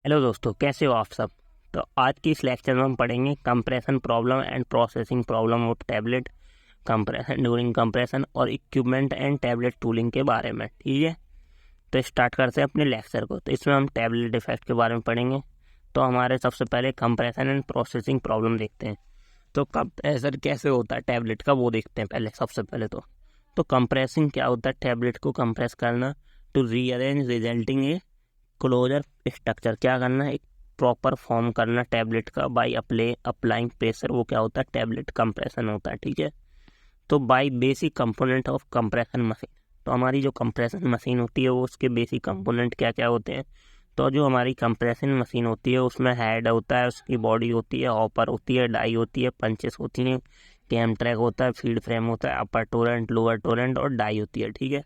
Hello दोस्तों, कैसे हो आप सब। तो आज की इस लेक्चर में हम पढ़ेंगे compression problem and processing problem of tablet, compression during compression और इक्विपमेंट एंड टैबलेट टूलिंग के बारे में। ठीक है, तो स्टार्ट करते हैं अपने लेक्चर को। तो इसमें हम टैबलेट डिफेक्ट के बारे में पढ़ेंगे। तो हमारे सबसे पहले कंप्रेशन एंड प्रोसेसिंग प्रॉब्लम देखते हैं। तो कंप्रेसर कैसे होता है टैबलेट का, वो देखते हैं पहले। सबसे पहले तो कंप्रेसिंग क्या होता है, टैबलेट को कंप्रेस करना to rearrange resulting a closer structure. क्या करना है, एक प्रॉपर फॉर्म करना टैबलेट का बाय अप्लाइंग प्रेशर। वो क्या होता है, टैबलेट कंप्रेशन होता है। ठीक है, तो by basic component of compression machine. तो हमारी जो कंप्रेशन मशीन होती है वो उसके बेसिक कंपोनेंट क्या क्या होते हैं। तो जो हमारी कंप्रेशन मशीन होती है उसमें हेड होता है, उसकी बॉडी होती है, हॉपर होती है, डाई होती है, पंचेस होती हैं, कैम ट्रैक होता है, फीड फ्रेम होता है, अपर टोरेंट, लोअर टोरेंट और डाई होती है। ठीक है,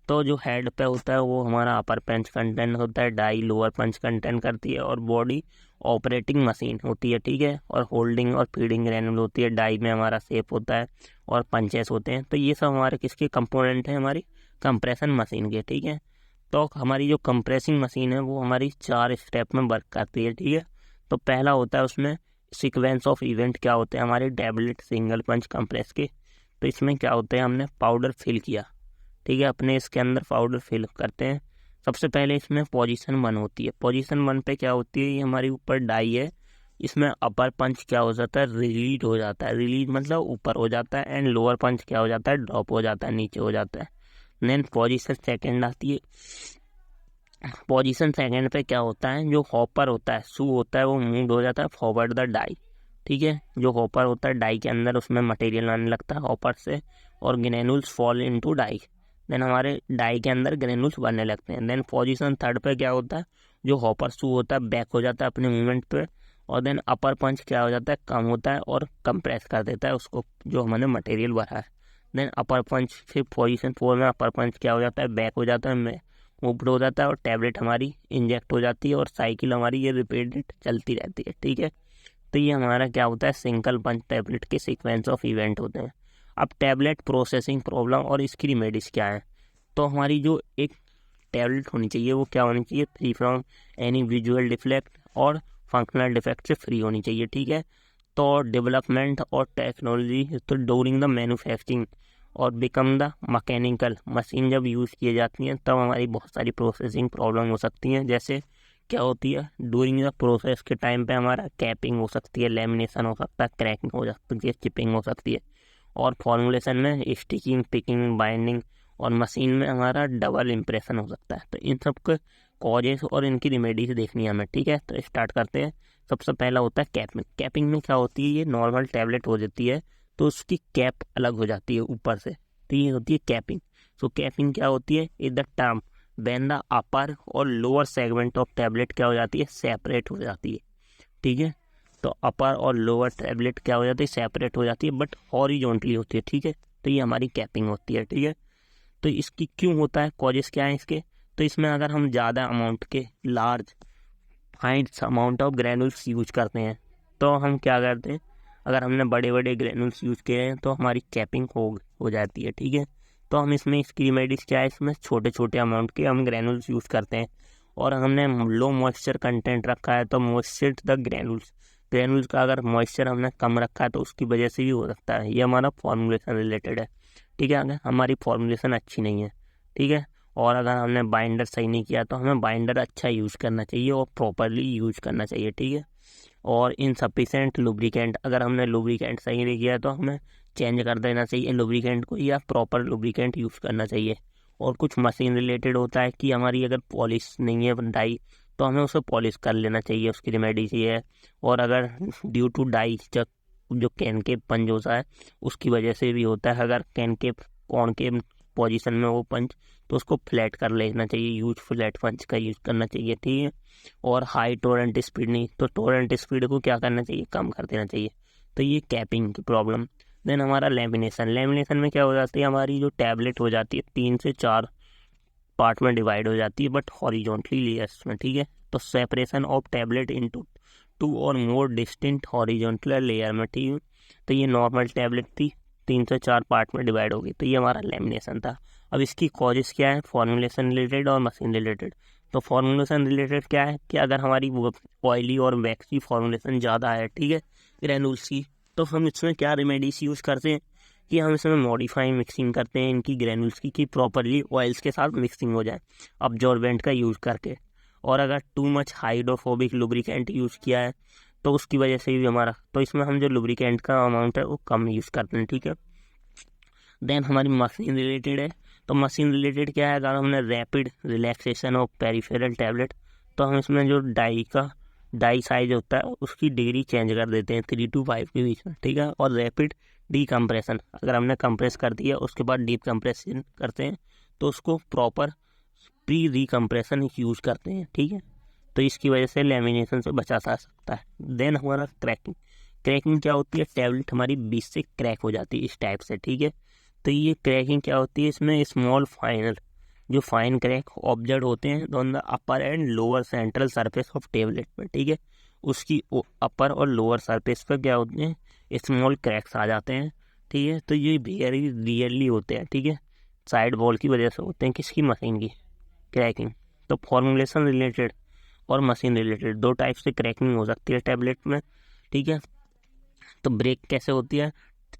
तो जो हेड पे होता है वो हमारा अपर पंच कंटेंट होता है, डाई लोअर पंच कंटेंट करती है, और बॉडी ऑपरेटिंग मशीन होती है। ठीक है, और होल्डिंग और फीडिंग ग्रैनुल होती है, डाई में हमारा शेप होता है और पंचेस होते हैं। तो ये सब हमारे किसके कंपोनेंट हैं, हमारी कंप्रेशन मशीन के। ठीक है, तो हमारी जो कंप्रेसिंग मशीन है वो हमारी 4 स्टेप में वर्क करती है। ठीक है, तो पहला होता है उसमें सीक्वेंस ऑफ इवेंट। क्या होते हैं हमारे टैबलेट सिंगल पंच कंप्रेस के। तो इसमें क्या होता है, हमने पाउडर फिल किया। ठीक है, अपने इसके अंदर पाउडर फिल करते हैं। सबसे पहले इसमें पोजीशन 1 होती है। पोजीशन 1 पे क्या होती है, ये हमारी ऊपर डाई है, इसमें अपर पंच क्या हो जाता है, रिलीज हो जाता है। रिलीज मतलब ऊपर हो जाता है, एंड लोअर पंच क्या हो जाता है, ड्रॉप हो जाता है, नीचे हो जाता है। देन पोजीशन सेकेंड आती है। पोजीशन सेकेंड पे क्या होता है, जो हॉपर होता है, शू होता है, वो मूव हो जाता है फॉरवर्ड द डाई। ठीक है, जो हॉपर होता है डाई के अंदर, उसमें मटेरियल आने लगता है हॉपर से, और granules fall into die. Then हमारे डाई के अंदर ग्रेनुल्स बनने लगते हैं। देन पोजीशन थर्ड पे क्या होता है, जो हॉपर शू होता है बैक हो जाता है अपने मूवमेंट पे, और देन अपर पंच क्या हो जाता है, कम होता है और कंप्रेस कर देता है उसको, जो हमने मटेरियल भरा है। देन अपर पंच, फिर पोजीशन 4 में अपर पंच क्या हो जाता है, बैक हो जाता है, ऊपर हो जाता है, और टैबलेट हमारी इंजेक्ट हो जाती है, और साइकिल हमारी ये रिपीटेड चलती रहती है। ठीक है, तो ये हमारा क्या होता है, सिंगल पंच टैबलेट के सीक्वेंस ऑफ इवेंट होते हैं। अब टैबलेट प्रोसेसिंग प्रॉब्लम और इसकी रेमेडीज क्या है। तो हमारी जो एक टैबलेट होनी चाहिए वो क्या होनी चाहिए, free from any visual defect और फंक्शनल डिफेक्ट से फ्री होनी चाहिए। ठीक है, तो डेवलपमेंट और टेक्नोलॉजी, तो ड्यूरिंग द मैन्युफैक्चरिंग और बिकम द मैकेनिकल मशीन जब यूज़ की जाती हैं तब हमारी बहुत सारी प्रोसेसिंग प्रॉब्लम हो सकती हैं। जैसे क्या होती है, ड्यूरिंग द प्रोसेस के टाइम पे हमारा कैपिंग हो सकती है, लेमिनेशन हो सकता है, क्रैकिंग हो सकती है, चिपिंग हो सकती है, और फॉर्मुलेशन में स्टिकिंग, पिकिंग, बाइंडिंग, और मशीन में हमारा डबल इम्प्रेशन हो सकता है। तो इन सब के कॉजेस और इनकी रेमेडीज देखनी है हमें। ठीक है, तो स्टार्ट करते हैं। सबसे पहला होता है कैपिंग। कैपिंग में क्या होती है, ये नॉर्मल टैबलेट हो जाती है तो उसकी कैप अलग हो जाती है ऊपर से, तो ये होती है कैपिंग। सो कैपिंग क्या होती है, is the term when the upper और लोअर सेगमेंट ऑफ टैबलेट क्या हो जाती है, सेपरेट हो जाती है। ठीक है, तो अपर और लोअर टैबलेट क्या हो जाती है, सेपरेट हो जाती है, बट हॉरिजॉन्टली होती है। ठीक है, तो ये हमारी कैपिंग होती है। ठीक है, तो इसकी क्यों होता है, कॉजेस क्या है इसके। तो इसमें अगर हम ज़्यादा अमाउंट के large fine amount of granules use करते हैं तो हम क्या करते हैं, अगर हमने बड़े बड़े ग्रेनुल्स यूज़ किए हैं तो हमारी कैपिंग हो जाती है। ठीक है, तो हम इसमें इसकी रेमेडीज क्या है, इसमें छोटे छोटे अमाउंट के हम ग्रेनुल्स यूज़ करते हैं, और हमने लो मॉइस्चर कंटेंट रखा है तो मॉइस्चर द ग्रेनुल्स, ग्रेनुल्स का अगर मॉइस्चर हमने कम रखा है तो उसकी वजह से भी हो सकता है। ये हमारा फॉर्मुलेशन रिलेटेड है। ठीक है, अगर हमारी फॉर्मुलेशन अच्छी नहीं है, ठीक है, और अगर हमने बाइंडर सही नहीं किया तो हमें बाइंडर अच्छा यूज़ करना चाहिए और प्रॉपरली यूज़ करना चाहिए। ठीक है, और इनसफिशेंट लुब्रिकेंट, अगर हमने लुब्रिकेंट सही नहीं किया तो हमें चेंज कर देना चाहिए लुब्रिकेंट को, या प्रॉपर लुब्रिकेंट यूज़ करना चाहिए। और कुछ मशीन रिलेटेड होता है कि हमारी अगर पॉलिश नहीं है डाई तो हमें उसे पॉलिश कर लेना चाहिए, उसकी रेमेडी ये है। और अगर ड्यू टू डाई जो कैन के पंच होता है उसकी वजह से भी होता है, अगर कैन के कौन के पोजीशन में वो पंच, तो उसको फ्लैट कर लेना चाहिए, यूज फ्लैट पंच का यूज़ करना चाहिए। ठीक है, और हाई टोरेंट स्पीड नहीं, तो टोरेंट स्पीड को क्या करना चाहिए, कम कर देना चाहिए। तो ये कैपिंग की प्रॉब्लम। देन हमारा लेमिनेशन। लेमिनेशन में क्या हो जाती है, हमारी जो टैबलेट हो जाती है 3 से 4 पार्ट में डिवाइड हो जाती है, बट हॉरिजॉन्टली लेयर्स में। ठीक है, तो सेपरेशन ऑफ टैबलेट इनटू 2 और मोर डिस्टिंक्ट हॉरिजॉन्टल लेयर में। ठीक है, तो ये नॉर्मल टैबलेट थी, 3 से 4 पार्ट में डिवाइड हो गई, तो ये हमारा लेमिनेशन था। अब इसकी कॉजेस क्या है, फॉर्मुलेशन रिलेटेड और मशीन रिलेटेड। तो फॉर्मुलेशन रिलेटेड क्या है कि अगर हमारी ऑयली और वैक्सी फॉर्मुलेशन ज़्यादा है, ठीक है, ग्रेनुल्स की, तो हम इसमें क्या रेमेडीज यूज़ करते हैं कि हम इसमें मॉडिफाइंग मिक्सिंग करते हैं इनकी ग्रेनुल्स की कि प्रॉपरली ऑयल्स के साथ मिक्सिंग हो जाए अब्जॉर्बेंट का यूज़ करके। और अगर too much hydrophobic lubricant use किया है तो उसकी वजह से भी हमारा, तो इसमें हम जो लुब्रिकेंट का अमाउंट है वो कम यूज़ करते हैं, ठीक है। देन हमारी मशीन रिलेटेड है, तो मशीन रिलेटेड क्या है, अगर हमने rapid relaxation of peripheral tablet, तो हम इसमें जो डाई साइज होता है उसकी डिग्री चेंज कर देते हैं 3 to 5 के बीच में, ठीक है। और रैपिड डीकम्प्रेशन, अगर हमने कंप्रेस कर दिया उसके बाद डीप कंप्रेशन करते हैं तो उसको प्रॉपर प्री रिकम्प्रेशन यूज़ करते हैं, ठीक है। तो इसकी वजह से लेमिनेशन से बचा जा सकता है। देन हमारा क्रैकिंग क्या होती है, टैबलेट हमारी बीच से क्रैक हो जाती है इस टाइप से, ठीक है। तो ये क्रैकिंग क्या होती है, इसमें स्मॉल फाइन क्रैक ऑब्जर्व होते हैं on the upper and lower central surface of tablet पर, ठीक है। उसकी अपर और लोअर सरफेस पर क्या होते हैं, स्मॉल क्रैक्स आ जाते हैं, ठीक है। तो ये वेरी रियरली होते हैं, ठीक है, साइड वॉल की वजह से होते हैं, किसकी, मशीन की क्रैकिंग। तो फॉर्मुलेशन रिलेटेड और मशीन रिलेटेड दो टाइप से क्रैकिंग हो सकती है टैबलेट में, ठीक है। तो ब्रेक कैसे होती है,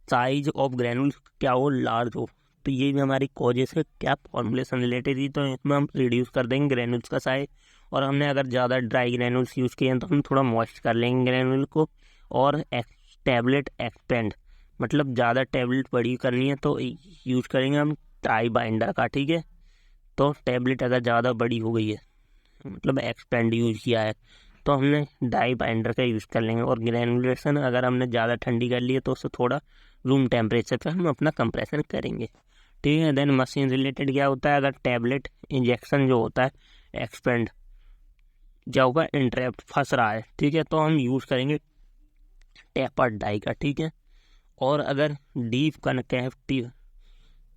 साइज ऑफ ग्रैनुल्स क्या हो लार्ज हो, तो ये भी हमारी कॉजेस है क्या, फॉर्मुलेशन रिलेटेड ही। तो इसमें हम रिड्यूस कर देंगे ग्रैनुल्स का साइज, और हमने अगर ज़्यादा ड्राई ग्रैनुल्स यूज़ किए हैं तो हम थोड़ा मॉइस्ट कर लेंगे ग्रैनुल को। और टैबलेट एक्सपेंड, मतलब ज़्यादा टैबलेट बड़ी करनी है तो यूज़ करेंगे हम टाई बाइंडर का, ठीक है। तो टैबलेट अगर ज़्यादा बड़ी हो गई है, मतलब एक्सपेंड यूज़ किया है, तो हमने डाई बाइंडर का यूज़ कर लेंगे। और ग्रैनुलेशन अगर हमने ज़्यादा ठंडी कर ली है तो उससे थोड़ा रूम टेम्परेचर पे हम अपना कंप्रेशन करेंगे, ठीक है। देन मशीन रिलेटेड क्या होता है, अगर टैबलेट इंजेक्शन जो होता है एक्सपेंड क्या होगा, इंटरेप्ट फंस रहा है, ठीक है, तो हम यूज़ करेंगे टेपर्ड डाई का, ठीक है। और अगर डीप कनकेटिव,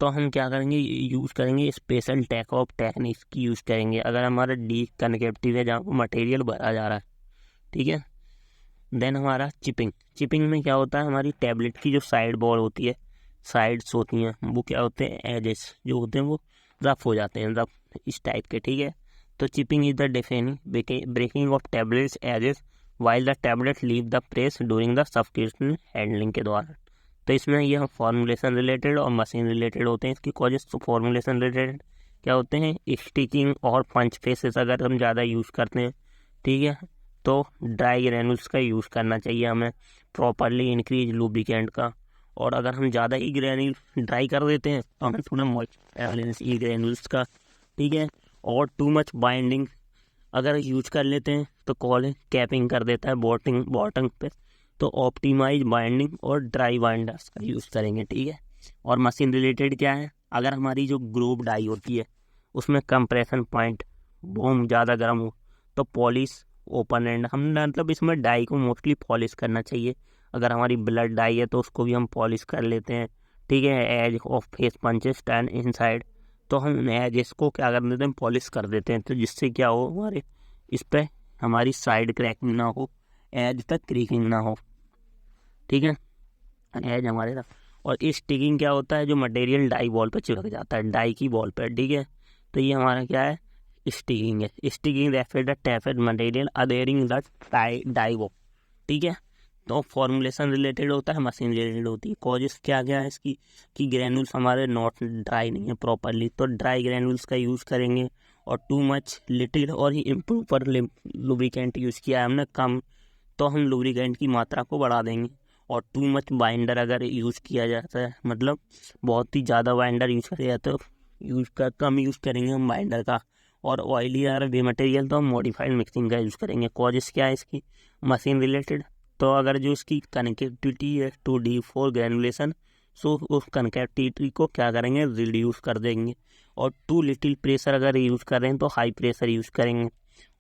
तो हम क्या करेंगे, यूज़ करेंगे स्पेशल टेक ऑफ टेक्निक्स की यूज़ करेंगे अगर हमारा डीप कनकेटिव है जहाँ पर मटेरियल भरा जा रहा है, ठीक है। देन हमारा चिपिंग में क्या होता है, हमारी टैबलेट की जो साइड बॉल होती है, साइड्स होती हैं, वो क्या होते हैं, एजेस जो होते हैं वो रफ हो जाते हैं, रफ इस टाइप के, ठीक है। तो chipping is the defining breaking of tablets edges while the tablet leave the press during the sufficient handling के दौरान। तो इसमें ये हम फॉर्मुलेशन रिलेटेड और मशीन रिलेटेड होते हैं इसकी कॉजेस। तो फॉर्मुलेशन रिलेटेड क्या होते हैं, स्टिकिंग और पंच फेसेस अगर हम ज़्यादा यूज़ करते हैं, ठीक है, तो ड्राई ग्रैनुल्स का यूज़ करना चाहिए हमें, प्रॉपरली इंक्रीज लुब्रिकेंट का। और अगर हम ज़्यादा ही ग्रैनुल ड्राई कर देते हैं तो हमें थोड़ा मॉइस्चर ई ग्रैनुल्स का, ठीक है। और टू मच बाइंडिंग अगर यूज कर लेते हैं तो कॉल कैपिंग कर देता है बॉटम पे, तो ऑप्टिमाइज बाइंडिंग और ड्राई बाइंडर्स का यूज़ करेंगे, ठीक है। और मशीन रिलेटेड क्या है, अगर हमारी जो ग्रूव डाई होती है उसमें कंप्रेशन पॉइंट बहुत ज़्यादा गर्म हो तो पॉलिश ओपन एंड, हम मतलब इसमें डाई को मोस्टली पॉलिश करना चाहिए। अगर हमारी ब्लड डाई है तो उसको भी हम पॉलिश कर लेते हैं, ठीक है। Edge of face punches turn inside, तो हम एज को क्या कर देते हैं, पॉलिश कर देते हैं, तो जिससे क्या हो, हमारे इस पर हमारी साइड क्रैकिंग ना हो, एज तक क्रीकिंग ना हो, ठीक है, एज हमारे तक। और इस स्टिकिंग क्या होता है, जो मटेरियल डाई बॉल पर चिपक जाता है, डाई की बॉल पर, ठीक है। तो ये हमारा क्या है, स्टिकिंग है। Sticking refer the tablet material adhering the die wall, ठीक है। तो फॉर्मुलेशन रिलेटेड होता है, मशीन रिलेटेड होती है। कॉजेस क्या क्या है इसकी, कि ग्रैनुल्स हमारे नॉट ड्राई नहीं है प्रॉपरली, तो ड्राई ग्रैनुल्स का यूज़ करेंगे। और टू मच लिटिल और ही इम्प्रोपर लुब्रिकेंट यूज़ किया है हमने कम, तो हम लुब्रिकेंट की मात्रा को बढ़ा देंगे। और टू मच बाइंडर अगर यूज़ किया जाता है, मतलब बहुत ही ज़्यादा बाइंडर यूज़ किया जाता है, कम यूज़ करेंगे हम बाइंडर का। और ऑयली अगर भी मटेरियल तो हम मॉडिफाइड मिक्सिंग का यूज़ करेंगे। कॉजेस क्या है इसकी, मशीन रिलेटेड, तो अगर जो इसकी कनेक्टिविटी है टू डी फॉर ग्रैनुलेशन, सो उस कनेक्टिविटी को क्या करेंगे, रिड्यूस कर देंगे। और टू लिटिल प्रेशर अगर यूज़ कर रहे हैं तो हाई प्रेशर यूज़ करेंगे।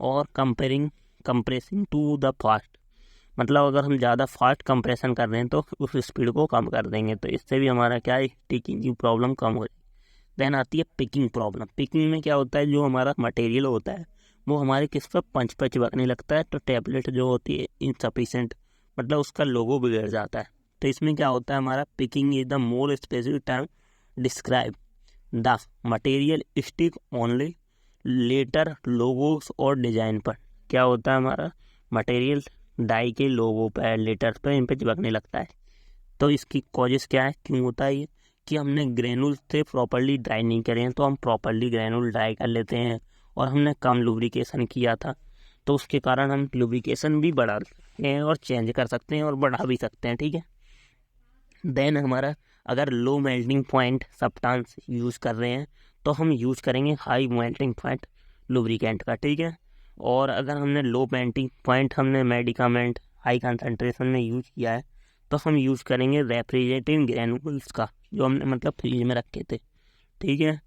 और कंप्रेसिंग टू द फास्ट, मतलब अगर हम ज़्यादा फास्ट कंप्रेशन कर रहे हैं तो उस स्पीड को कम कर देंगे, तो इससे भी हमारा क्या है, टिकिंग की प्रॉब्लम कम हो जाएगी। देन आती है पिकिंग प्रॉब्लम। पिकिंग में क्या होता है, जो हमारा मटेरियल होता है वो हमारे किस पर पंच पर चिपकने लगता है, तो टैबलेट जो होती है इनसफिशेंट, मतलब उसका लोगो बिगड़ जाता है। तो इसमें क्या होता है, हमारा picking is the more specific term describe the material stick only letter logos और डिजाइन पर क्या होता है, हमारा मटेरियल डाई के लोगों पर, लेटर्स पर, इन पर चिपकने लगता है। तो इसकी कॉजेस क्या है, क्यों होता है ये, कि हमने ग्रेनुल से प्रॉपरली ड्राई नहीं करे हैं। तो हम प्रॉपरली ग्रेनुल ड्राई कर लेते हैं और हमने कम लुब्रिकेशन किया था, तो उसके कारण हम लुब्रिकेशन भी बढ़ा सकते हैं और चेंज कर सकते हैं और बढ़ा भी सकते हैं, ठीक है। देन हमारा अगर low melting point substance use कर रहे हैं तो हम यूज़ करेंगे हाई मेल्टिंग पॉइंट लुब्रिकेंट का, ठीक है। और अगर हमने लो मेल्टिंग पॉइंट हमने मेडिकामेंट हाई कंसनट्रेशन में यूज़ किया है तो हम यूज़ करेंगे रेफ्रिजरेटिंग ग्रैनुल्स का, जो हमने मतलब फ्रीज में रखे थे, ठीक है।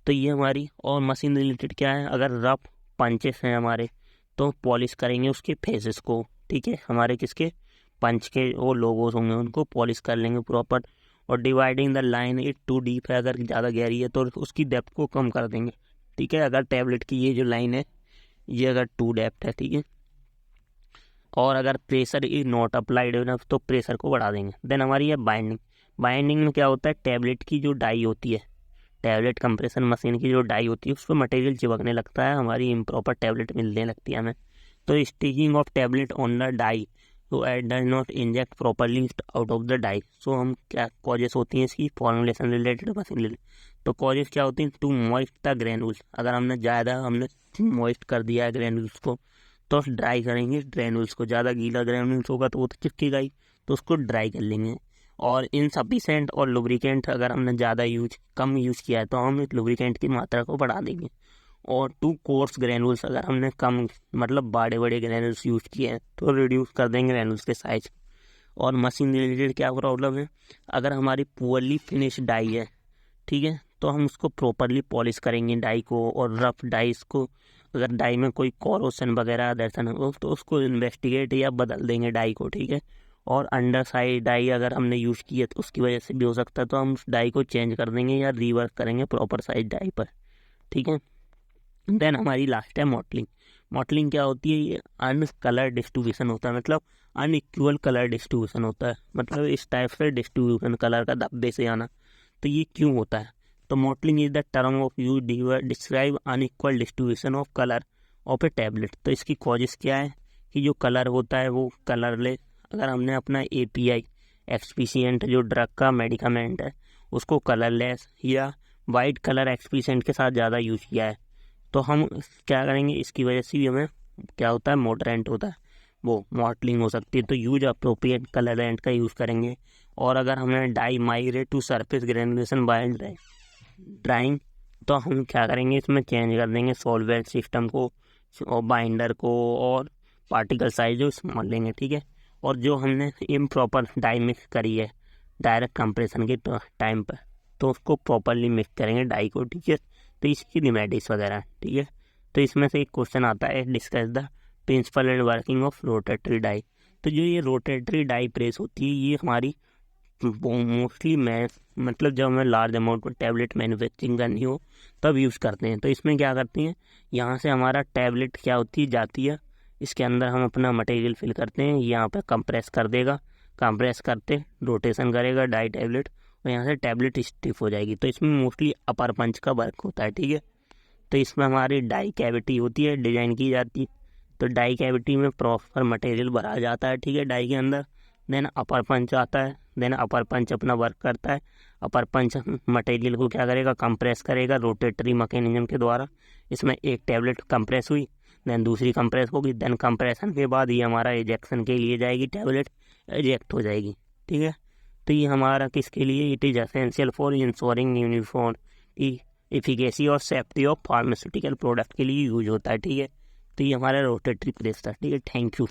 तो ये हमारी और मशीन रिलेटेड क्या है, अगर रफ पंचेस हैं हमारे तो पॉलिश करेंगे उसके फेसेस को, ठीक है। हमारे किसके पंच के वो लोगोस होंगे उनको पॉलिश कर लेंगे प्रॉपर। और dividing the line it too deep है, अगर ज़्यादा गहरी है तो उसकी डेप्थ को कम कर देंगे, ठीक है। अगर टैबलेट की ये जो लाइन है ये अगर टू डेप्थ है, ठीक है। और अगर pressure is not applied enough तो प्रेशर को बढ़ा देंगे। देन हमारी है बाइंडिंग। बाइंडिंग में क्या होता है, टैबलेट की जो डाई होती है, टैबलेट कंप्रेशन मशीन की जो डाई होती है उस पर मटेरियल चिपकने लगता है, हमारी इम्प्रॉपर टैबलेट मिलने लगती है हमें। तो sticking of tablet on the die तो does not inject properly out of the die. So हम क्या कॉजेस होती हैं इसकी, फॉर्मुलेशन रिलेटेड मशीन रिलेटेड। तो कॉजेस क्या होती हैं, टू मॉइस्ट द ग्रेनुल्स, अगर हमने ज़्यादा हमने मॉइस्ट कर दिया है ग्रेनुल्स को तो ड्राई करेंगे ग्रेनुल्स को, ज़्यादा गीला ग्रेनुल्स होगा तो वो तो चिपकेगा ही, तो उसको ड्राई कर लेंगे। और इनसफिशेंट और लुब्रिकेंट अगर हमने ज़्यादा कम यूज़ किया है तो हम लुब्रिकेंट की मात्रा को बढ़ा देंगे। और टू कोर्स ग्रेनुल्स, अगर हमने कम मतलब बड़े बड़े ग्रेनुल्स यूज़ किए हैं तो रिड्यूस कर देंगे ग्रेनुल्स के साइज। और मशीन रिलेटेड क्या प्रॉब्लम है, अगर हमारी पुअरली फिनिश डाई है, ठीक है, तो हम उसको प्रॉपरली पॉलिश करेंगे डाई को। और रफ डाइस को अगर डाई में कोई कोरोशन वगैरह दर्शन हो तो उसको इन्वेस्टिगेट या बदल देंगे डाई को, ठीक है। और अंडर साइड डाई अगर हमने यूज़ की है तो उसकी वजह से भी हो सकता है, तो हम उस डाई को चेंज कर देंगे या रीवर्क करेंगे प्रॉपर साइड डाई पर, ठीक है। देन हमारी लास्ट है मॉटलिंग। मॉटलिंग क्या होती है, ये अनकलर डिस्ट्रीब्यूशन होता है, मतलब अनइक्वल कलर डिस्ट्रीब्यूशन होता है, मतलब इस टाइप से डिस्ट्रीब्यूशन कलर का धब्बे से आना। तो ये क्यों होता है, तो mottling is the term of use describe unequal distribution of colour of A tablet. तो इसकी कॉजेस क्या है कि जो कलर होता है वो कलरलेस, अगर हमने अपना API एक्सपीशियंट जो ड्रग का मेडिकामेंट है उसको कलरलेस या वाइट कलर एक्सपीशियंट के साथ ज़्यादा यूज किया है तो हम क्या करेंगे, इसकी वजह से भी हमें क्या होता है, मोडरेंट होता है, वो मॉटलिंग हो सकती है। तो यूज अप्रोप्रिएट कलरेंट का यूज़ करेंगे। और अगर हमें dye migrate to surface granulation by drying तो हम क्या करेंगे, इसमें चेंज कर देंगे सॉल्वेंट सिस्टम को और बाइंडर को और पार्टिकल साइज जो स्मॉल लेंगे, ठीक है। और जो हमने इम्प्रॉपर डाई मिक्स करी है डायरेक्ट कंप्रेशन के टाइम पर तो उसको प्रॉपरली मिक्स करेंगे डाई को, ठीक है। तो इसकी रिमेडीज वगैरह, ठीक है। तो इसमें से एक क्वेश्चन आता है, discuss the principle and working of rotatory die. तो जो ये रोटेटरी डाई प्रेस होती है ये हमारी मोस्टली मतलब जब हमें लार्ज अमाउंट में टैबलेट मैन्युफैक्चरिंग करनी हो तब यूज़ करते हैं। तो इसमें क्या करती हैं, यहाँ से हमारा टैबलेट क्या होती है जाती है, इसके अंदर हम अपना मटेरियल फिल करते हैं, यहाँ पे कंप्रेस कर देगा, कंप्रेस करते रोटेशन करेगा डाई टैबलेट और यहाँ से टैबलेट स्टिफ हो जाएगी। तो इसमें मोस्टली अपर पंच का वर्क होता है, ठीक है। तो इसमें हमारी डाई कैविटी होती है, डिजाइन की जाती है। तो डाई कैविटी में प्रॉपर मटेरियल भरा जाता है, ठीक है, डाई के अंदर। देन अपर पंच आता है, देन अपर पंच अपना वर्क करता है। अपर पंच मटेरियल को क्या करेगा, कंप्रेस करेगा रोटेटरी मैकेनिज्म के द्वारा। इसमें एक टैबलेट कंप्रेस हुई, देन दूसरी कंप्रेस होगी, देन कंप्रेशन के बाद ये हमारा इजेक्शन के लिए जाएगी, टैबलेट इजेक्ट हो जाएगी, ठीक है। तो ये हमारा किसके लिए, it is essential for ensuring uniform efficacy और सेफ्टी ऑफ फार्मास्यूटिकल प्रोडक्ट के लिए यूज होता है, ठीक है। तो ये हमारा रोटेटरी प्रेस था, ठीक है। Thank you.